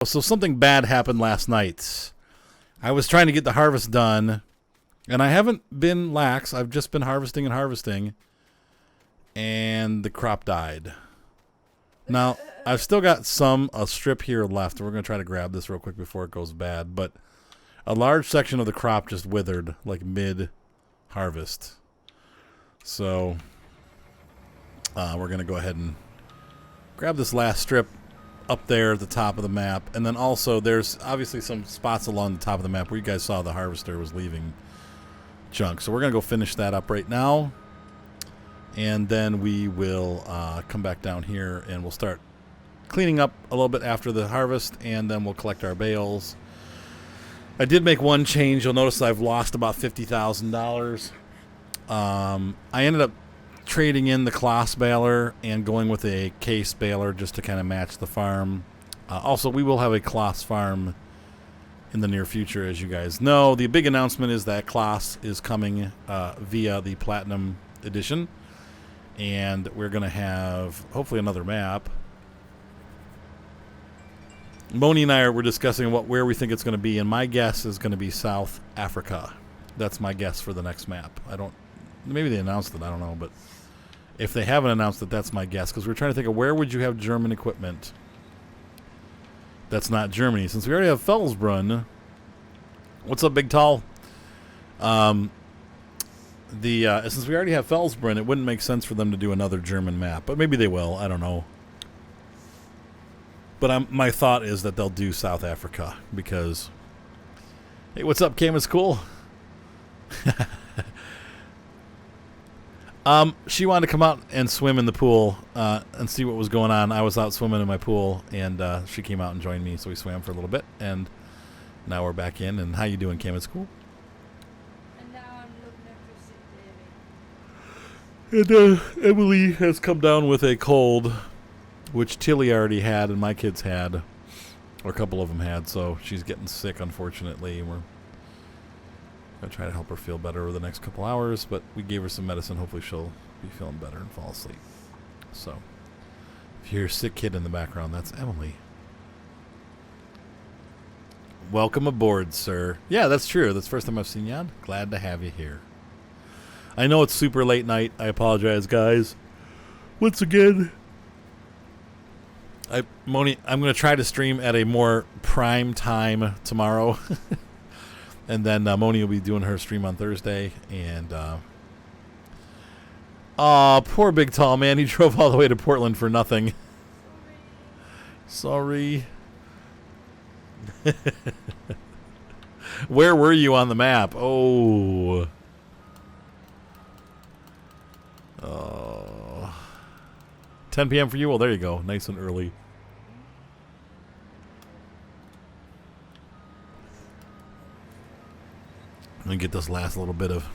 So something bad happened last night. I was trying to get the harvest done, and I haven't been lax. I've just been harvesting and harvesting, and the crop died. Now, I've still got a strip here left. We're going to try to grab this real quick before it goes bad, but a large section of the crop just withered, like mid-harvest. So, we're going to go ahead and grab this last strip up there at the top of the map, and then also there's obviously some spots along the top of the map where you guys saw the harvester was leaving junk. So we're going to go finish that up right now, and then we will come back down here and we'll start cleaning up a little bit after the harvest, and then we'll collect our bales. I did make one change. You'll notice I've lost about $50,000. I ended up trading in the Kloss baler and going with a case baler just to kind of match the farm. Also, we will have a Kloss farm in the near future, as you guys know. The big announcement is that Kloss is coming via the Platinum Edition, and we're going to have hopefully another map. Moni and I were discussing where we think it's going to be, and my guess is going to be South Africa. That's my guess for the next map. Maybe they announced it, I don't know, but if they haven't announced it, that's my guess, because we're trying to think of where would you have German equipment that's not Germany. Since we already have Felsbrunn, what's up, Big Tall? Since we already have Felsbrunn, it wouldn't make sense for them to do another German map, but maybe they will. I don't know. But my thought is that they'll do South Africa because, hey, what's up, Cam? It's cool. She wanted to come out and swim in the pool and see what was going on. I was out swimming in my pool, and she came out and joined me, so we swam for a little bit, and now we're back in. And how you doing, Cam? It's cool. And now I'm looking at And Emily has come down with a cold, which Tilly already had and my kids had, or a couple of them had, so she's getting sick, unfortunately. We're going to try to help her feel better over the next couple hours, but we gave her some medicine. Hopefully she'll be feeling better and fall asleep. So, if you hear a sick kid in the background, that's Emily. Welcome aboard, sir. Yeah, that's true. That's the first time I've seen you. Glad to have you here. I know it's super late night. I apologize, guys. Once again, Moni, I'm going to try to stream at a more prime time tomorrow. And then Moni will be doing her stream on Thursday. And, poor Big Tall, man. He drove all the way to Portland for nothing. Sorry. Where were you on the map? Oh. 10 p.m. for you? Well, there you go. Nice and early. And get this last little bit of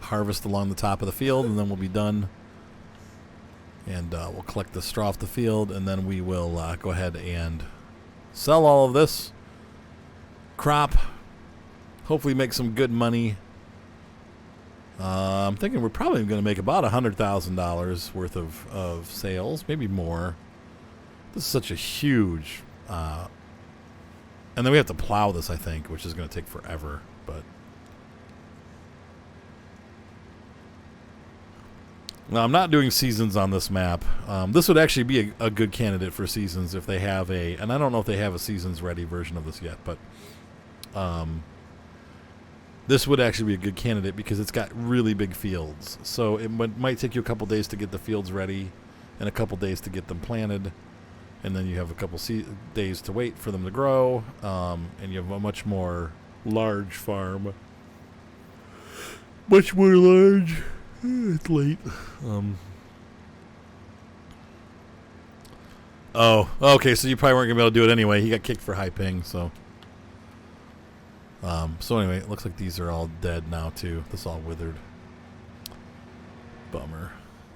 harvest along the top of the field, and then we'll be done. And we'll collect the straw off the field, and then we will go ahead and sell all of this crop. Hopefully make some good money. I'm thinking we're probably going to make about $100,000 worth of sales, maybe more. This is such a huge... and then we have to plow this, I think, which is going to take forever, but... Now, I'm not doing seasons on this map. This would actually be a good candidate for seasons if they have a... And I don't know if they have a seasons-ready version of this yet, but... this would actually be a good candidate because it's got really big fields. So it might take you a couple days to get the fields ready and a couple days to get them planted. And then you have a couple days to wait for them to grow. And you have a much more large farm. Much more large. It's late. Oh, okay, so you probably weren't going to be able to do it anyway. He got kicked for high ping, so... So anyway, it looks like these are all dead now, too. This all withered. Bummer.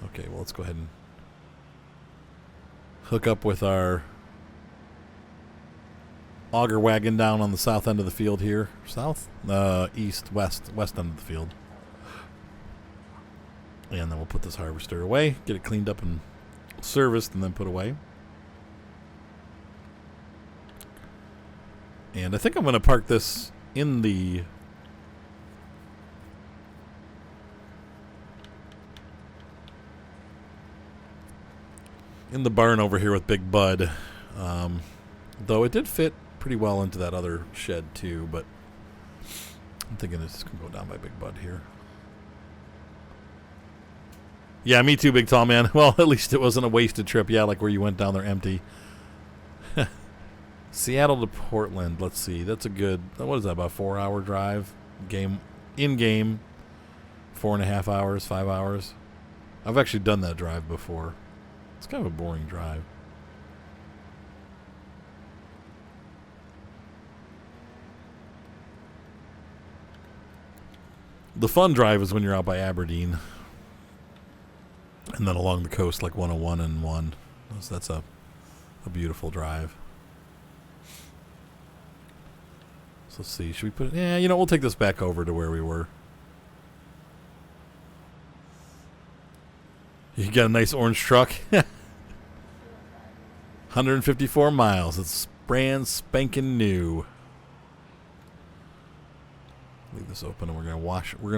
Okay, well, let's go ahead and hook up with our auger wagon down on the south end of the field here. South? East, west end of the field. And then we'll put this harvester away, get it cleaned up and serviced, and then put away. And I think I'm going to park this in the barn over here with Big Bud. Though it did fit pretty well into that other shed too, but I'm thinking this is going to go down by Big Bud here. Yeah, me too, Big Tall Man. Well, at least it wasn't a wasted trip. Yeah, like where you went down there empty. Seattle to Portland. Let's see. That's a good, what is that, about 4-hour drive? In-game, 4.5 hours, 5 hours. I've actually done that drive before. It's kind of a boring drive. The fun drive is when you're out by Aberdeen. And then along the coast like 101 and 1. So that's a beautiful drive. So let's see. Should we put it? Yeah, you know, we'll take this back over to where we were. You got a nice orange truck. 154 miles. It's brand spanking new. Leave this open and we're gonna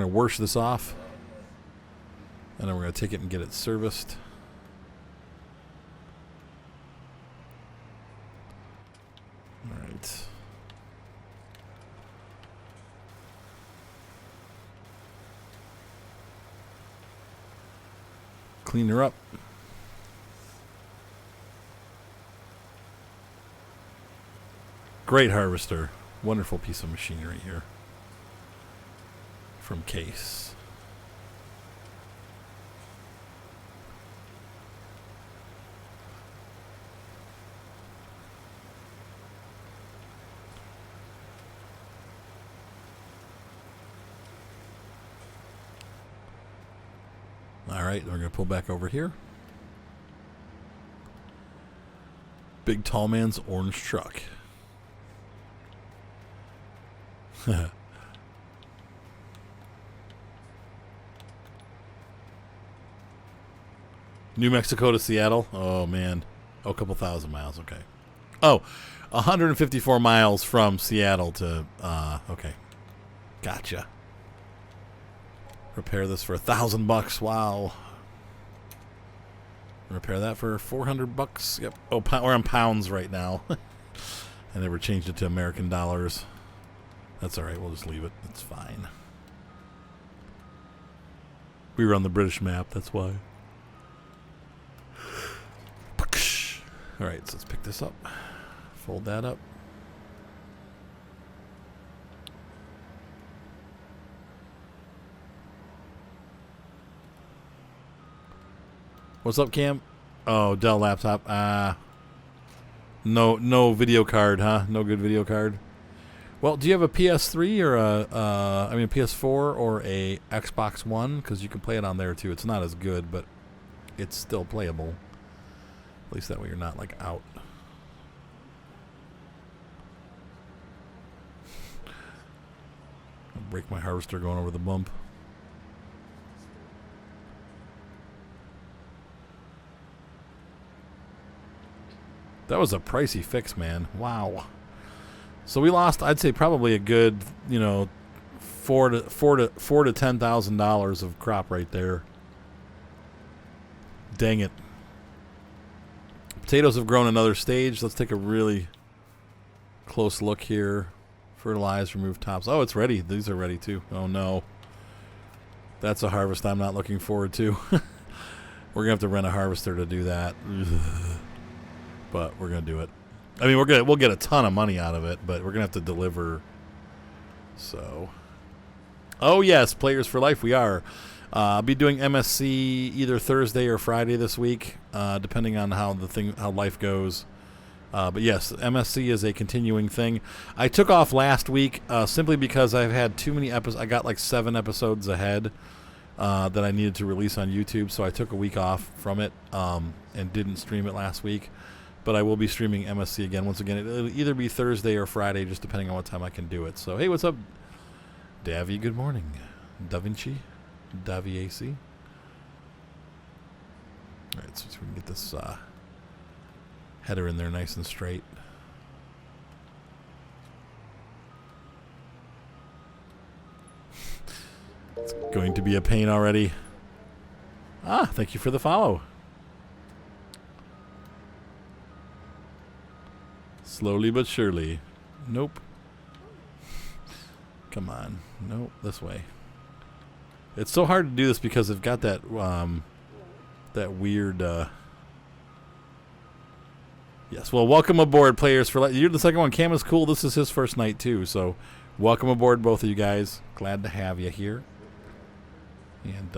wash this off. And then we're gonna take it and get it serviced. Alright. Clean her up. Great harvester. Wonderful piece of machinery here. From Case. Alright, we're going to pull back over here. Big Tall Man's orange truck. New Mexico to Seattle? Oh, man. Oh, a couple thousand miles. Okay. Oh, 154 miles from Seattle to... okay. Gotcha. Repair this for $1,000. Wow. Repair that for $400. Yep. Oh, we're on pounds right now. I never changed it to American dollars. That's all right. We'll just leave it. It's fine. We were on the British map. That's why. All right. So let's pick this up. Fold that up. What's up, Cam? Oh, Dell laptop. No video card, huh? No good video card. Well, do you have a PS3 or a PS4 or a Xbox One? Because you can play it on there too. It's not as good, but it's still playable. At least that way you're not like out. I'll break my harvester going over the bump. That was a pricey fix, man. Wow. So we lost, I'd say, probably a good, $4,000 to $10,000 of crop right there. Dang it. Potatoes have grown another stage. Let's take a really close look here. Fertilize, remove tops. Oh, it's ready. These are ready too. Oh no. That's a harvest I'm not looking forward to. We're gonna have to rent a harvester to do that. But we're gonna do it. I mean, we'll get a ton of money out of it, but we're gonna have to deliver. So, oh yes, Players for Life. We are. I'll be doing MSC either Thursday or Friday this week, depending on how life goes. But yes, MSC is a continuing thing. I took off last week simply because I've had too many episodes. I got like 7 episodes ahead that I needed to release on YouTube, so I took a week off from it and didn't stream it last week. But I will be streaming MSC again. Once again, it'll either be Thursday or Friday, just depending on what time I can do it. So, hey, what's up, Davy? Good morning. Da Vinci? Davy AC? All right, so we can get this header in there nice and straight. It's going to be a pain already. Ah, thank you for the follow. Slowly but surely. Nope. Come on. Nope, this way. It's so hard to do this because they've got that that weird yes, well, welcome aboard, players. You're the second one. Cam is cool. This is his first night too, so welcome aboard, both of you guys. Glad to have you here. And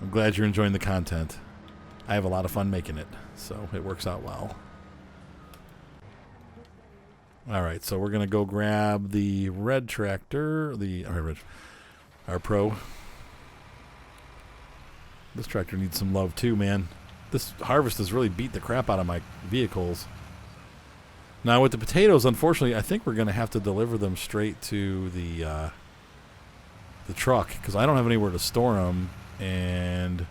I'm glad you're enjoying the content. I have a lot of fun making it, so it works out well. All right, so we're gonna go grab the red tractor, our Pro. This tractor needs some love too, man. This harvest has really beat the crap out of my vehicles. Now with the potatoes, unfortunately, I think we're gonna have to deliver them straight to the truck because I don't have anywhere to store them, and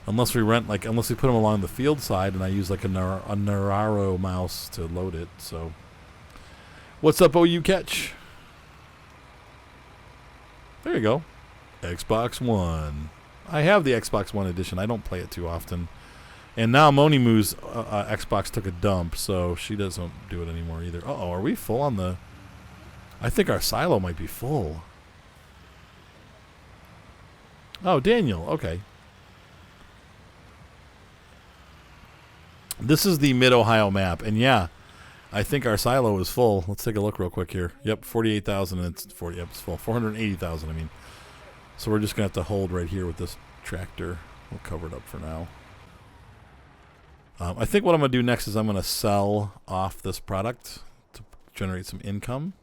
unless we put them along the field side, and I use like a Nararo mouse to load it. So. What's up, OU Catch? There you go. Xbox One. I have the Xbox One edition. I don't play it too often. And now Monimu's Xbox took a dump, so she doesn't do it anymore either. Uh-oh, are we full on the... I think our silo might be full. Oh, Daniel. Okay. This is the Mid-Ohio map, and yeah... I think our silo is full. Let's take a look real quick here. Yep, 48,000 and it's 40. Yep, it's full. 480,000, I mean. So we're just going to have to hold right here with this tractor. We'll cover it up for now. I think what I'm going to do next is I'm going to sell off this product to generate some income.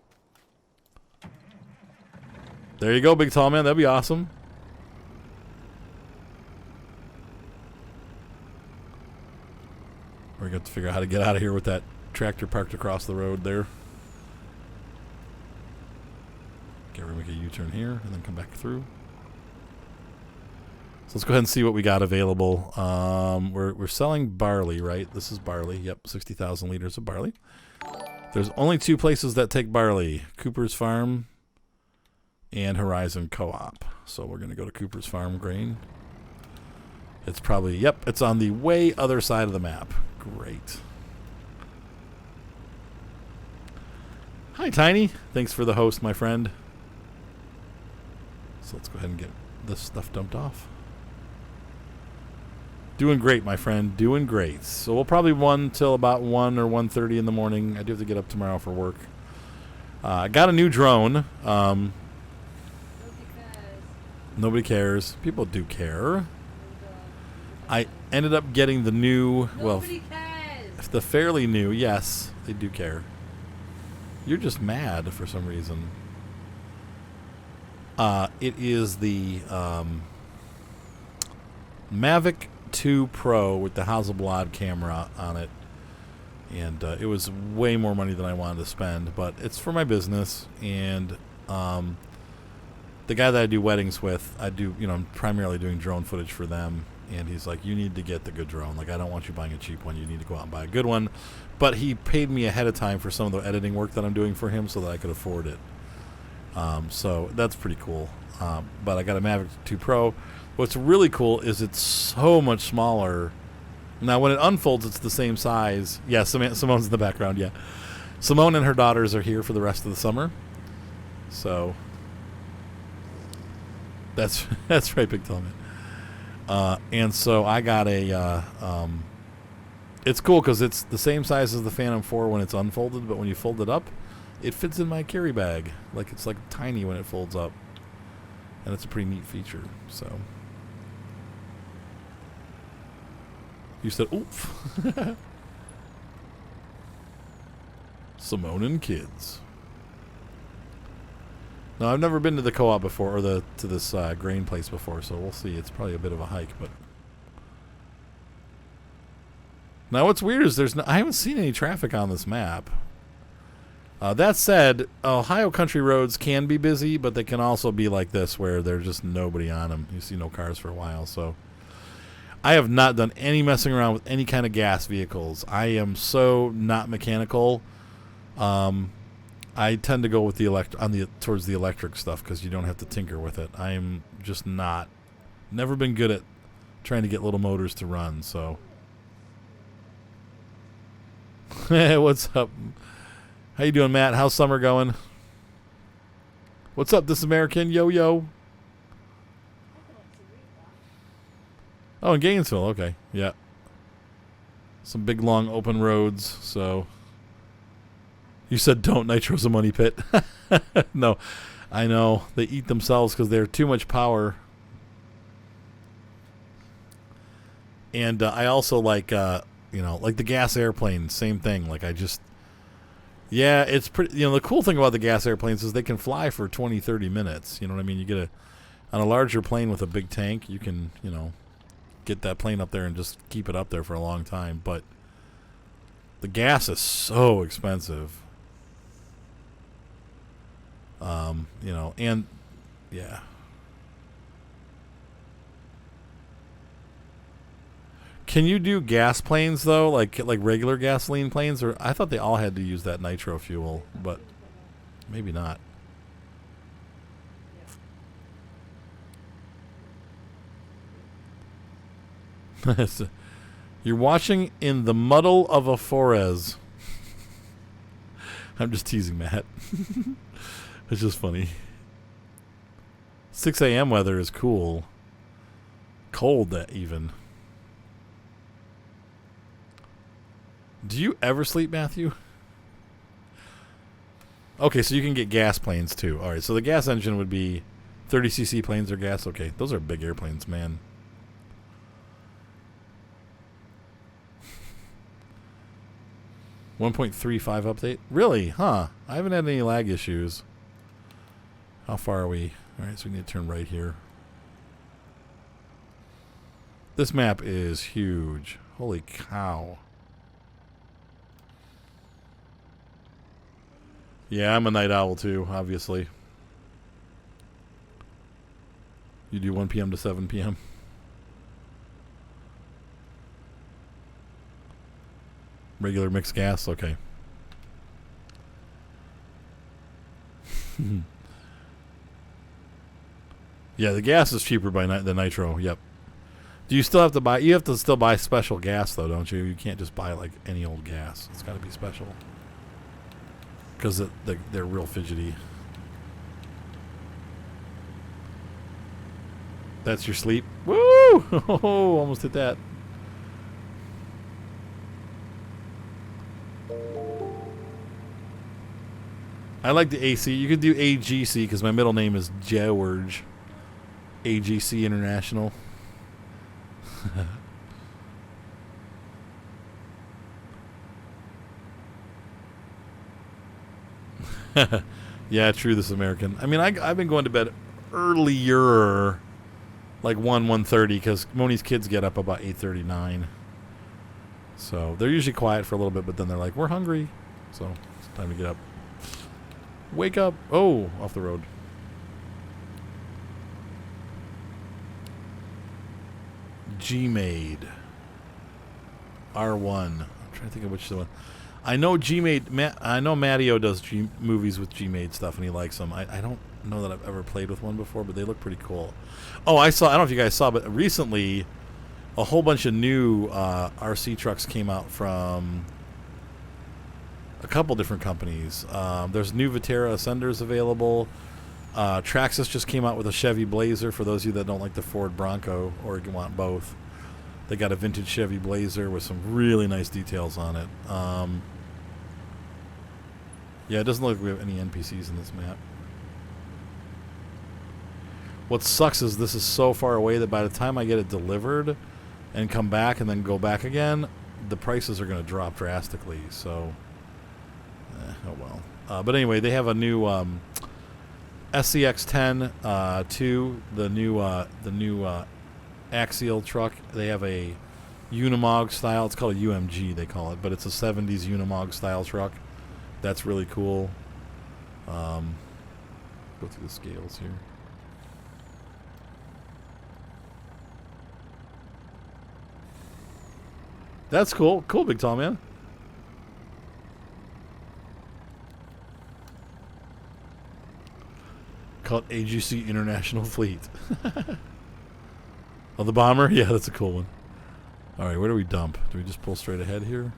There you go, big tall man. That'd be awesome. We're going to have to figure out how to get out of here with that tractor parked across the road there. Okay, we're going to make a U-turn here and then come back through. So let's go ahead and see what we got available. We're selling barley, right? This is barley. Yep, 60,000 liters of barley. There's only two places that take barley. Cooper's Farm and Horizon Co-op. So we're going to go to Cooper's Farm Grain. It's probably, yep, it's on the way other side of the map. Great. Hi, Tiny. Thanks for the host, my friend. So let's go ahead and get this stuff dumped off. Doing great, my friend. Doing great. So we'll probably run till about 1 or 1:30 in the morning. I do have to get up tomorrow for work. I got a new drone. Nobody cares. People do care. I ended up getting the new... Nobody cares. The fairly new. Yes, they do care. You're just mad for some reason. It is the Mavic 2 Pro with the Hasselblad camera on it. And it was way more money than I wanted to spend. But it's for my business. And the guy that I do weddings with, I'm primarily doing drone footage for them. And he's like, you need to get the good drone. Like, I don't want you buying a cheap one. You need to go out and buy a good one. But he paid me ahead of time for some of the editing work that I'm doing for him so that I could afford it. So that's pretty cool. But I got a Mavic 2 Pro. What's really cool is it's so much smaller. Now, when it unfolds, it's the same size. Yeah, Simone's in the background, yeah. Simone and her daughters are here for the rest of the summer. So that's right, Big Tallman. And so I got a, it's cool because it's the same size as the Phantom 4 when it's unfolded, but when you fold it up, it fits in my carry bag. Like, it's like tiny when it folds up. And it's a pretty neat feature, so. You said, oof. Simone and kids. No, I've never been to the co-op before, or to this grain place before, so we'll see. It's probably a bit of a hike, but... Now, what's weird is I haven't seen any traffic on this map. That said, Ohio country roads can be busy, but they can also be like this, where there's just nobody on them. You see no cars for a while, so... I have not done any messing around with any kind of gas vehicles. I am so not mechanical. I tend to go with the towards the electric stuff because you don't have to tinker with it. I'm just never been good at trying to get little motors to run. So, what's up? How you doing, Matt? How's summer going? What's up, This American? Yo yo. Oh, in Gainesville. Okay, yeah. Some big long open roads. So. You said don't. Nitro's a money pit. No, I know. They eat themselves because they're too much power. And I also like, like the gas airplanes. Same thing. Like yeah, it's pretty. The cool thing about the gas airplanes is they can fly for 20, 30 minutes. You know what I mean? You get on a larger plane with a big tank, you can, get that plane up there and just keep it up there for a long time. But the gas is so expensive. And yeah. Can you do gas planes though, like regular gasoline planes? Or I thought they all had to use that nitro fuel, but maybe not. You're watching in the muddle of a Forez. I'm just teasing Matt. It's just funny. 6 a.m. weather is cool. Cold, even. Do you ever sleep, Matthew? Okay, so you can get gas planes, too. All right, so the gas engine would be 30cc planes or gas. Okay, those are big airplanes, man. .35 update? Really? Huh. I haven't had any lag issues. How far are we? All right, so we need to turn right here. This map is huge. Holy cow. Yeah, I'm a night owl too, obviously. You do 1 p.m. to 7 p.m. Regular mixed gas? Okay. Yeah, the gas is cheaper by the nitro. Yep. Do you still have to buy? You have to still buy special gas though, don't you? You can't just buy like any old gas. It's got to be special because they're real fidgety. That's your sleep. Woo! Oh, almost hit that. I like the AC. You could do AGC because my middle name is George. AGC International. Yeah, true, This American. I mean, I've been going to bed earlier, like 1:30, because Moni's kids get up about 8:39. So they're usually quiet for a little bit, but then they're like, we're hungry. So it's time to get up. Wake up. Oh, off the road. Gmade. R1. I'm trying to think of which one. I know Gmade. I know Matteo does movies with Gmade stuff, and he likes them. I don't know that I've ever played with one before, but they look pretty cool. Oh, I don't know if you guys saw, but recently a whole bunch of new RC trucks came out from a couple different companies. There's new Vitara Ascenders available. Traxxas just came out with a Chevy Blazer for those of you that don't like the Ford Bronco or you want both. They got a vintage Chevy Blazer with some really nice details on it. Yeah, it doesn't look like we have any NPCs in this map. What sucks is this is so far away that by the time I get it delivered and come back and then go back again, the prices are going to drop drastically. So, oh well. But anyway, they have a new SCX-10 2, the new Axial truck. They have a Unimog style. It's called a UMG, they call it, but it's a 70s Unimog style truck. That's really cool. Go through the scales here. That's cool. Cool, big tall man. Call it AGC International Fleet. Oh, the bomber? Yeah, that's a cool one. All right, where do we dump? Do we just pull straight ahead here?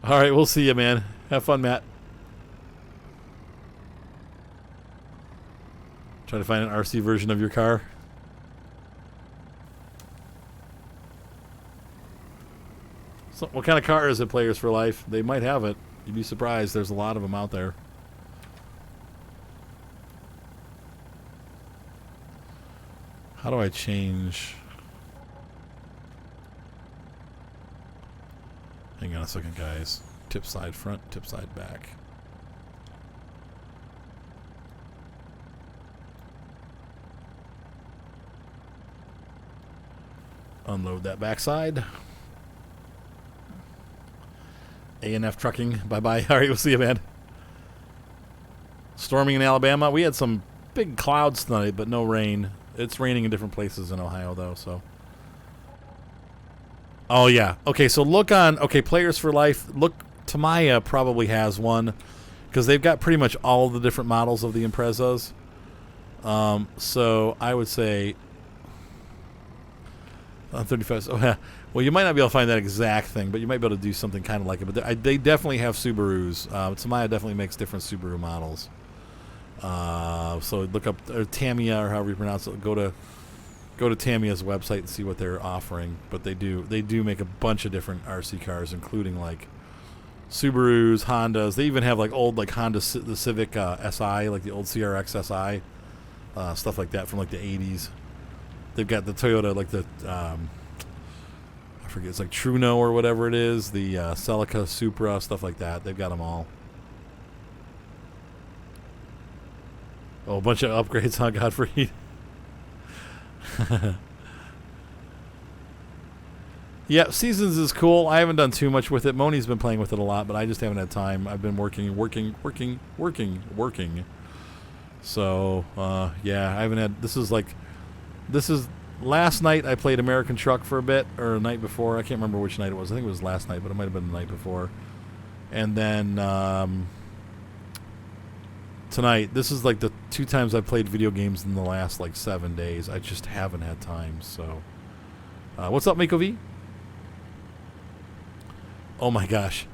All right, we'll see you, man. Have fun, Matt. Try to find an RC version of your car. So, what kind of car is it, Players for Life? They might have it. You'd be surprised. There's a lot of them out there. How do I change? Hang on a second, guys. Tip side front, tip side back. Unload that backside. A&F Trucking, bye-bye. All right, we'll see you, man. Storming in Alabama. We had some big clouds tonight, but no rain. It's raining in different places in Ohio, though, so. Oh, yeah. Okay, so look on, Players for Life. Look, Tamiya probably has one, because they've got pretty much all the different models of the Imprezas. So I would say on 35. Oh, yeah. Well, you might not be able to find that exact thing, but you might be able to do something kind of like it. But they definitely have Subarus. Tamiya definitely makes different Subaru models. So look up Tamiya, or however you pronounce it. Go to Tamiya's website and see what they're offering. But they do make a bunch of different RC cars, including like Subarus, Hondas. They even have like old like Honda the Civic SI, like the old CRX SI, stuff like that from like the 80s. They've got the Toyota, like the I forget, it's like Truno or whatever it is, the Celica, Supra, stuff like that. They've got them all. Oh, a bunch of upgrades on Godfrey. Yeah, Seasons is cool. I haven't done too much with it. Moni's been playing with it a lot, but I just haven't had time. I've been working. So, yeah, I haven't had... This is last night I played American Truck for a bit, or the night before. I can't remember which night it was. I think it was last night, but it might have been the night before. And then tonight, this is like the 2 times I've played video games in the last like 7 days. I just haven't had time. So, what's up, Mako V? Oh my gosh.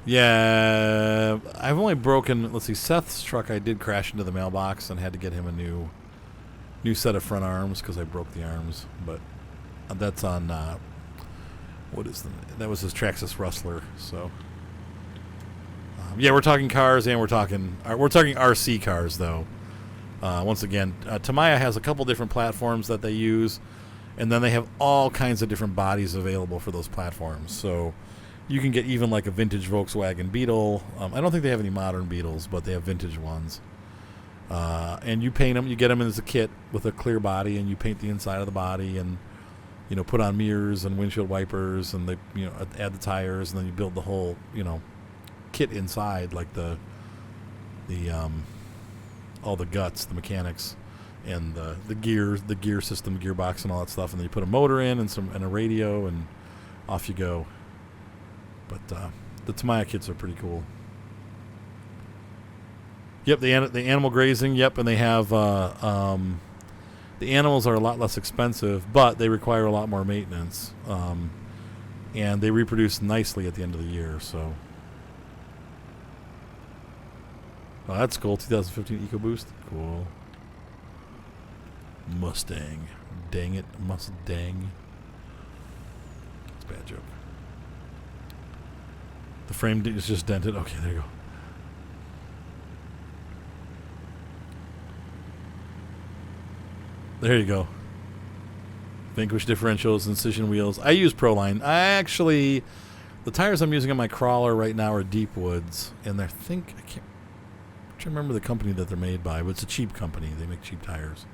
Yeah, I've only broken... Let's see, Seth's truck I did crash into the mailbox and had to get him a new set of front arms because I broke the arms. But that's on... that was his Traxxas Rustler, so... yeah, we're talking cars and we're talking RC cars, though. Once again, Tamiya has a couple different platforms that they use, and then they have all kinds of different bodies available for those platforms. So you can get even like a vintage Volkswagen Beetle. I don't think they have any modern Beetles, but they have vintage ones. And you paint them. You get them as a kit with a clear body, and you paint the inside of the body, and put on mirrors and windshield wipers, and they add the tires, and then you build the whole kit inside, like the all the guts, the mechanics, and the gear system, gearbox, and all that stuff, and then you put a motor in and a radio, and off you go. But the Tamiya kits are pretty cool. Yep, the animal grazing. Yep, and they have the animals are a lot less expensive, but they require a lot more maintenance, and they reproduce nicely at the end of the year. So. Oh, that's cool. 2015 EcoBoost. Cool. Mustang. Dang it. Mustang. That's a bad joke. The frame is just dented. Okay, there you go. There you go. Vanquish differentials, incision wheels. I use Proline. The tires I'm using on my crawler right now are Deepwoods, and I can't remember the company that they're made by, but it's a cheap company. They make cheap tires.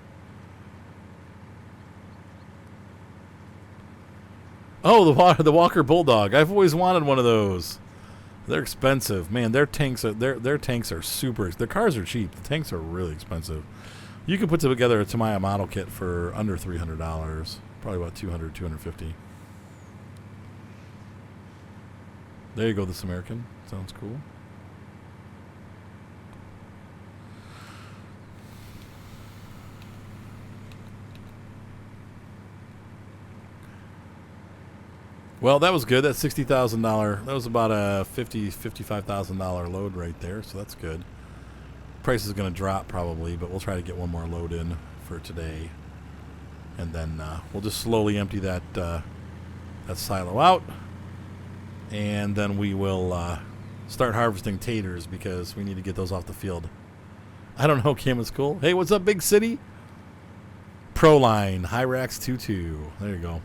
Oh, the Walker Bulldog. I've always wanted one of those. They're expensive, man. Their tanks are super. Their cars are cheap. The tanks are really expensive. You can put together a Tamiya model kit for under $300, probably about $200, $250. There you go, This American. Sounds cool. Well, that was good. That's $60,000. That was about a $55,000 load right there, so that's good. Price is going to drop probably, but we'll try to get one more load in for today, and then we'll just slowly empty that that silo out, and then we will start harvesting taters because we need to get those off the field. I don't know, Kim is cool. Hey, what's up, Big City? Proline Hyrax 22. There you go.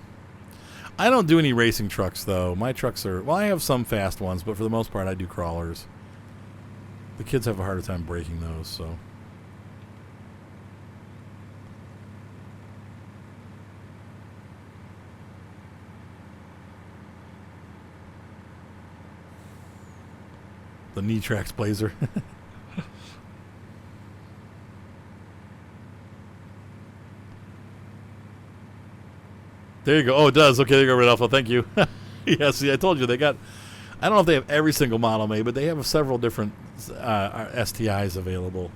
I don't do any racing trucks though. My trucks are, well, I have some fast ones, but for the most part I do crawlers. The kids have a harder time breaking those, so. The Nitrax Blazer. There you go. Oh, it does. Okay, there you go, Red Alpha. Thank you. Yeah, see, I told you they got, I don't know if they have every single model made, but they have several different STIs available.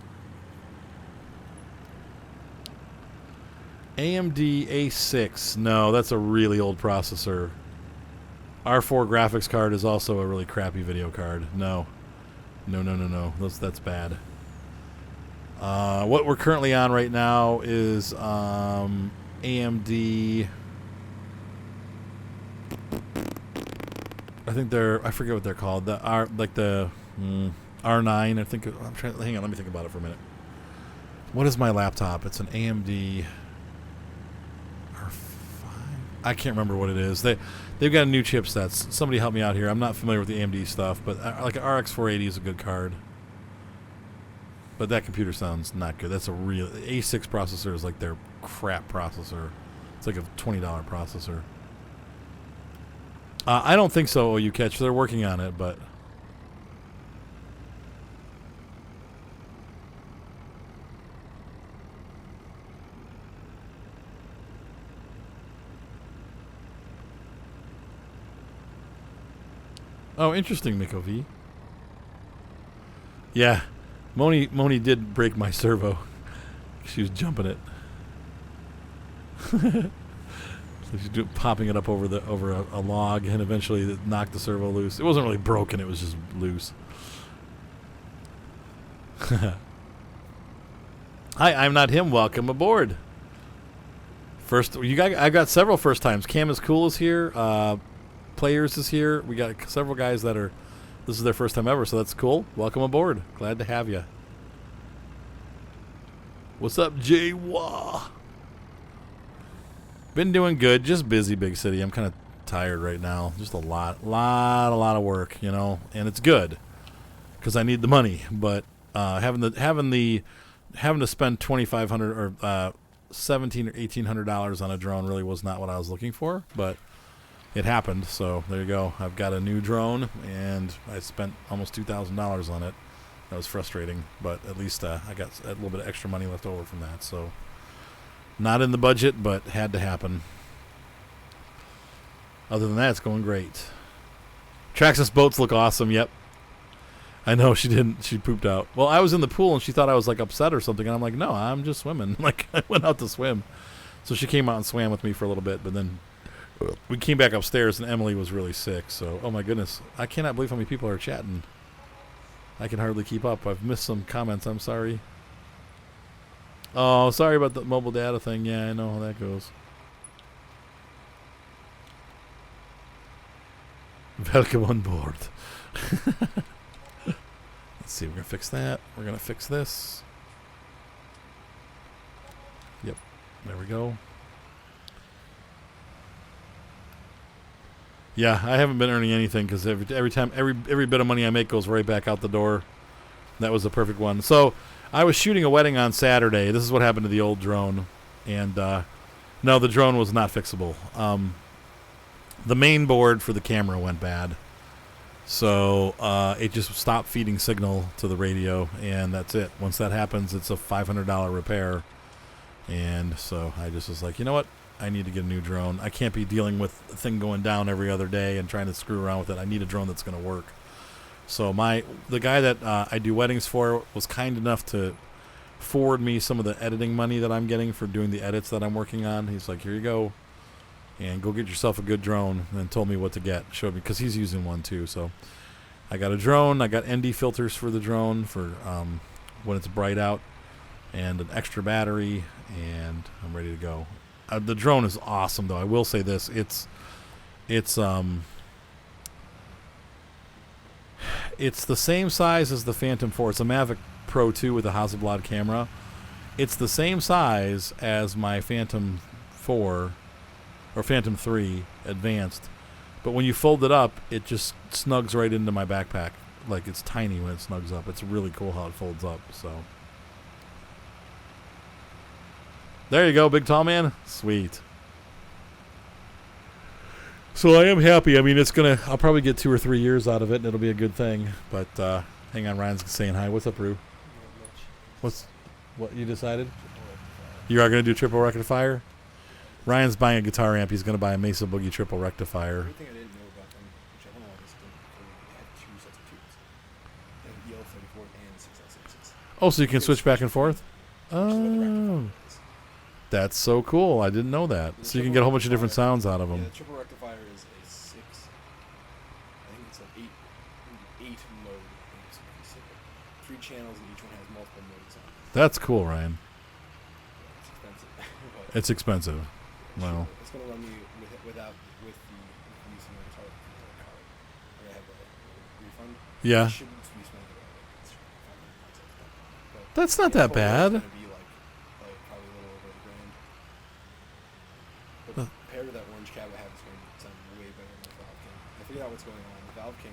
AMD A6. No, that's a really old processor. R4 graphics card is also a really crappy video card. No. No. That's bad. What we're currently on right now is AMD. I think I forget what they're called. The R9. I think I'm trying. Hang on, let me think about it for a minute. What is my laptop? It's an AMD R5. I can't remember what it is. They've got a new chipsets. Somebody help me out here. I'm not familiar with the AMD stuff, but like an RX 480 is a good card. But that computer sounds not good. That's a real A6 processor is like their crap processor. It's like a $20 processor. I don't think so, you catch. They're working on it, but oh, interesting, Miko V. Yeah, Moni did break my servo. She was jumping it. So she's popping it up over a log, and eventually it knocked the servo loose. It wasn't really broken; it was just loose. Hi, I'm not him. Welcome aboard. I got several first times. Cam is cool is here. Players is here. We got several guys that are. This is their first time ever, so that's cool. Welcome aboard. Glad to have you. What's up, Jay Wah? Been doing good, just busy, Big City. I'm kind of tired right now. Just a lot of work, you know, and it's good because I need the money. But having to spend $2,500 or $1,700 or $1,800 on a drone really was not what I was looking for. But it happened, so there you go. I've got a new drone, and I spent almost $2,000 on it. That was frustrating, but at least I got a little bit of extra money left over from that. So. Not in the budget, but had to happen. Other than that, it's going great. Traxxas boats look awesome. Yep. I know she didn't. She pooped out. Well, I was in the pool, and she thought I was, like, upset or something. And I'm like, no, I'm just swimming. Like, I went out to swim. So she came out and swam with me for a little bit. But then we came back upstairs, and Emily was really sick. So, oh, my goodness. I cannot believe how many people are chatting. I can hardly keep up. I've missed some comments. I'm sorry. Oh, sorry about the mobile data thing. Yeah, I know how that goes. Welcome on board. Let's see, we're going to fix that. We're going to fix this. Yep, there we go. Yeah, I haven't been earning anything because every time every bit of money I make goes right back out the door. That was the perfect one. So I was shooting a wedding on Saturday. This is what happened to the old drone. And no, the drone was not fixable. The main board for the camera went bad. So it just stopped feeding signal to the radio, and that's it. Once that happens, it's a $500 repair. And so I just was like, you know what? I need to get a new drone. I can't be dealing with a thing going down every other day and trying to screw around with it. I need a drone that's going to work. So the guy that I do weddings for was kind enough to forward me some of the editing money that I'm getting for doing the edits that I'm working on. He's like, here you go, and go get yourself a good drone, and then told me what to get. Showed me, because he's using one too. So I got a drone. I got ND filters for the drone for when it's bright out, and an extra battery, and I'm ready to go. The drone is awesome, though. I will say this: it's the same size as the Phantom 4. It's a Mavic Pro 2 with a Hasselblad camera. It's the same size as my Phantom 4 or Phantom 3 Advanced, but when you fold it up, it just snugs right into my backpack. Like, it's tiny when it snugs up. It's really cool how it folds up. So there you go, big tall man. Sweet. So I am happy. I mean, I'll probably get 2 or 3 years out of it, and it'll be a good thing. But hang on, Ryan's saying hi. What's up, Rue? What you decided? You are going to do triple rectifier? Ryan's buying a guitar amp. He's going to buy a Mesa Boogie triple rectifier. One thing I didn't know about them, which I don't know why this didn't include, they had 2 sets of tubes. They have EL34 and 6L6s. Oh, so you can switch back and forth? Oh. That's so cool. I didn't know that. So you can get a whole bunch of different sounds out of them. Yeah, the triple rectifier is a 6. I think it's an 8 mode. It's 3 channels, and each one has multiple modes on it. That's cool, Ryan. It's expensive. It's expensive. Well, it's going to run me with use of my guitar card. I have a refund. yeah. I shouldn't be spending it. It's $500. That's not that bad. It's going to be like probably a little over $1,000. But compared to that orange cab I have, it's going to sound way better than the Valve King. I figured out what's going on. The Valve King,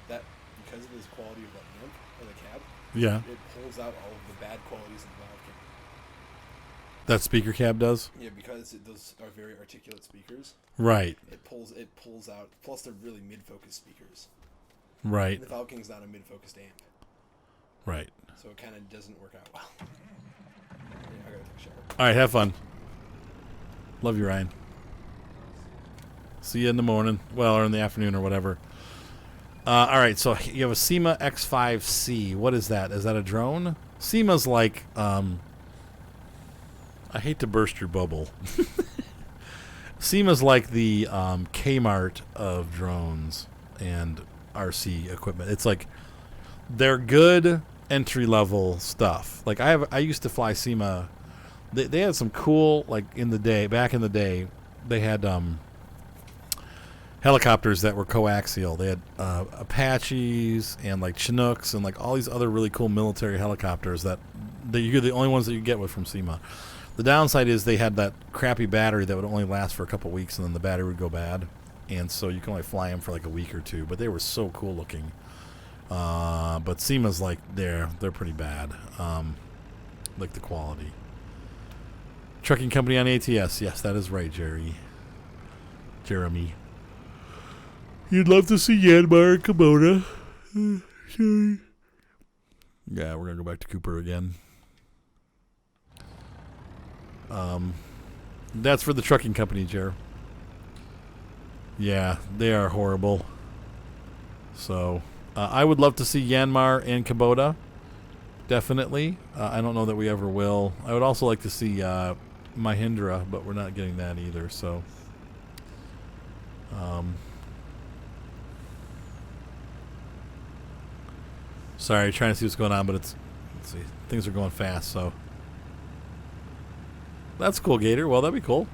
that because of this quality of that amp or the cab, Yeah. it pulls out all of the bad qualities of the Valve King. That speaker cab does? Yeah, because those are very articulate speakers. Right. It pulls out. Plus, they're really mid-focused speakers. Right. The Valve King's not a mid-focused amp, Right. so it kind of doesn't work out well. Yeah, I gotta take a shower. All right, have fun. Love you, Ryan. See you in the morning. Well, or in the afternoon or whatever. All right, so you have a SEMA X5C. What is that? Is that a drone? SEMA's like, I hate to burst your bubble. SEMA's like the Kmart of drones and RC equipment. It's like they're good entry-level stuff. Like I used to fly SEMA. They had some cool, like back in the day, they had helicopters that were coaxial. They had Apaches and like Chinooks and like all these other really cool military helicopters that you're the only ones that you get with from SEMA. The downside is they had that crappy battery that would only last for a couple weeks, and then the battery would go bad, and so you can only fly them for like a week or two. But they were so cool looking. But SEMA's like they're pretty bad, like the quality. Trucking company on ATS. Yes, that is right, Jeremy. You'd love to see Yanmar and Kubota. Sorry. Yeah, we're gonna go back to Cooper again. That's for the trucking company, Jer. Yeah, they are horrible. So, I would love to see Yanmar and Kubota. Definitely. I don't know that we ever will. I would also like to see Mahindra, but we're not getting that either. So, sorry, trying to see what's going on, but let's see, things are going fast. So, that's cool, Gator. Well, that'd be cool.